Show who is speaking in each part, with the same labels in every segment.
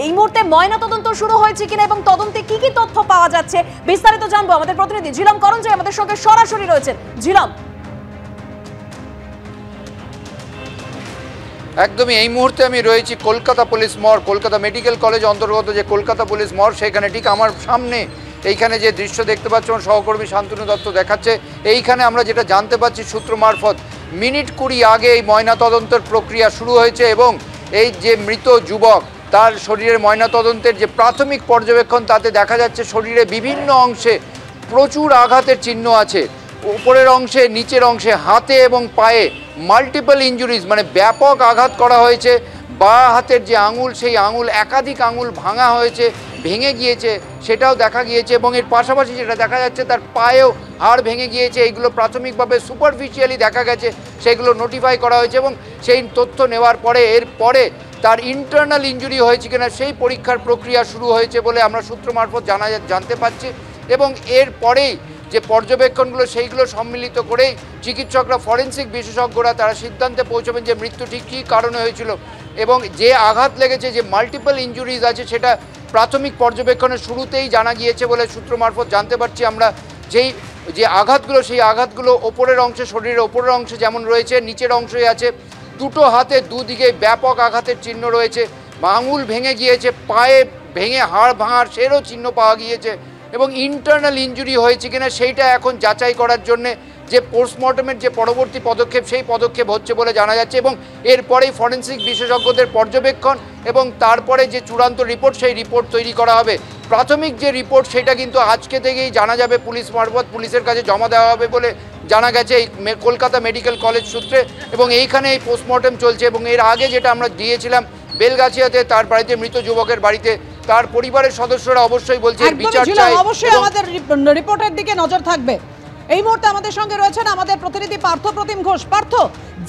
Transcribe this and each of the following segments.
Speaker 1: এই মুহূর্তে ময়নাতদন্ত শুরু হয়েছে কিনা এবং তদন্তে কি কি তথ্য পাওয়া যাচ্ছে বিস্তারিত জানবো। আমাদের প্রতিনিধি ঝিলম করঞ্জয় আমাদের সঙ্গে সরাসরি রয়েছেন। ঝিলম,
Speaker 2: একদমই এই মুহূর্তে আমি রয়েছি Kolkata police morgue, Kolkata medical college অন্তর্গত যে কলকাতা পুলিশ মর্গ, সেখানে ঠিক আমার সামনে এইখানে যে দৃশ্য দেখতে পাচ্ছি আমার সহকর্মী শান্তনু দত্ত দেখাচ্ছে। এইখানে আমরা যেটা জানতে পারছি সূত্র মারফত, মিনিট 20 আগে এই ময়নাতদন্তের প্রক্রিয়া শুরু হয়েছে এবং এই যে মৃত যুবক তার শরীরের ময়নাতদন্তের যে প্রাথমিক পর্যবেক্ষণ, তাতে দেখা যাচ্ছে শরীরে বিভিন্ন অংশে প্রচুর আঘাতের চিহ্ন আছে। উপরের অংশে, নিচের অংশে, হাতে এবং পায়ে মাল্টিপল ইনজুরিজ, মানে ব্যাপক আঘাত করা হয়েছে। বাঁ হাতের যে আঙুল, সেই আঙুল একাধিক আঙুল ভাঙা হয়েছে, ভেঙে গিয়েছে, সেটাও দেখা গিয়েছে। এবং এর পাশাপাশি যেটা দেখা যাচ্ছে তার পায়েও হাড় ভেঙে গিয়েছে। এইগুলো প্রাথমিকভাবে সুপারফিশিয়ালি দেখা গেছে, সেগুলো নোটিফাই করা হয়েছে এবং সেই তথ্য নেওয়ার পরে এরপরে তার ইন্টারনাল ইনজুরি হয়েছে কিনা সেই পরীক্ষার প্রক্রিয়া শুরু হয়েছে বলে আমরা সূত্র মারফত জানতে পারছি। এবং এরপরেই যে পর্যবেক্ষণগুলো সেইগুলো সম্মিলিত করেই চিকিৎসকরা, ফরেন্সিক বিশেষজ্ঞরা তারা সিদ্ধান্তে পৌঁছবেন যে মৃত্যু ঠিক কী কারণে হয়েছিল এবং যে আঘাত লেগেছে, যে মাল্টিপল ইনজুরিজ আছে, সেটা প্রাথমিক পর্যবেক্ষণের শুরুতেই জানা গিয়েছে বলে সূত্র মারফত জানতে পারছি আমরা। যে আঘাতগুলো, সেই আঘাতগুলো ওপরের অংশে, শরীরের ওপরের অংশে যেমন রয়েছে, নিচের অংশে আছে। দুটো হাতে দুদিকে ব্যাপক আঘাতের চিহ্ন রয়েছে, আঙুল ভেঙে গিয়েছে, পায়ে ভেঙে হাড় ভাঙার সেরও চিহ্ন পাওয়া গিয়েছে। এবং ইন্টারনাল ইনজুরি হয়েছে কিনা সেইটা এখন যাচাই করার জন্যে যে পোস্টমর্টমের যে পরবর্তী পদক্ষেপ, সেই পদক্ষেপ হচ্ছে বলে জানা যাচ্ছে। এবং এরপরেই ফরেন্সিক বিশেষজ্ঞদের পর্যবেক্ষণ এবং তারপরে যে চূড়ান্ত রিপোর্ট, সেই রিপোর্ট তৈরি করা হবে। প্রাথমিক যে রিপোর্ট, সেটা কিন্তু আজকে থেকেই জানা যাবে, পুলিশ মারফত পুলিশের কাছে জমা দেওয়া হবে বলে জানা গেছে এই কলকাতা মেডিকেল কলেজ সূত্রে। এবং এইখানে এই পোস্টমর্টম চলছে। এবং এর আগে যেটা আমরা দিয়েছিলাম বেলগাছিয়াতে, তার বাড়িতে, মৃত যুবকের বাড়িতে, তার পরিবারের সদস্যরা অবশ্যই বলছে বিচার চাই।
Speaker 3: অবশ্যই আমাদের রিপোর্টের দিকে নজর থাকবে। এই মুহূর্তে আমাদের সঙ্গে রয়েছেন আমাদের প্রতিনিধি পার্থ প্রতিম ঘোষ। পার্থ,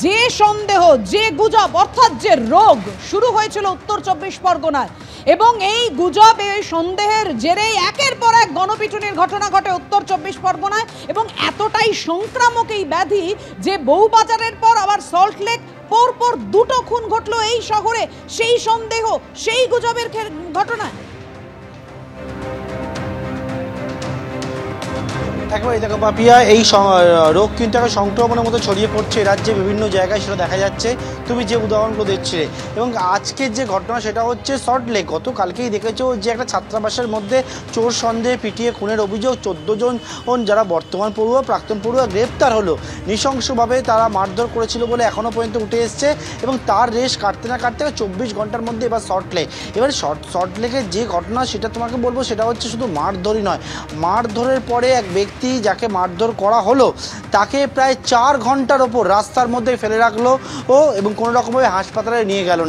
Speaker 3: যে সন্দেহ, যে গুজব, অর্থাৎ যে রোগ শুরু হয়েছিল উত্তর 24 পরগনায় এবং এই গুজব, এই সন্দেহের জেরেই একের পর এক গণপিটুনির ঘটনা ঘটে উত্তর 24 পরগনায় এবং এতটাই সংক্রামক এই ব্যাধি যে বউবাজারের পর আবার সল্টলেক, পরপর দুটো খুন ঘটলো এই শহরে সেই সন্দেহ, সেই গুজবের ঘটনায়।
Speaker 4: একবারে দেখো পাপিয়া, এই রোগ কিন্তু এখন সংক্রমণের মতো ছড়িয়ে পড়ছে রাজ্যে বিভিন্ন জায়গায়, সেটা দেখা যাচ্ছে তুমি যে উদাহরণগুলো দিচ্ছিলে। এবং আজকের যে ঘটনা সেটা হচ্ছে সল্টলেক। গতকালকেই দেখেছো যে একটা ছাত্রাবাসের মধ্যে চোর সন্দেহে পিটিয়ে খুনের অভিযোগ, 14 জন যারা বর্তমান পড়ুয়া, প্রাক্তন পড়ুয়া গ্রেপ্তার হলো। নৃশংসভাবে তারা মারধর করেছিল বলে এখনও পর্যন্ত উঠে এসছে। এবং তার রেশ কাটতে না কাটতে 24 ঘন্টার মধ্যে এবার সল্টলেক। এবার সল্টলেকের যে ঘটনা সেটা তোমাকে বলবো, সেটা হচ্ছে শুধু মারধরই নয়, মারধরের পরে এক ব্যক্তি যাকে মারধর করা হলো তাকে প্রায় 4 ঘন্টার ওপর রাস্তার মধ্যে ফেলে রাখলো এবং কোনো রকমভাবে হাসপাতালে নিয়ে গেল।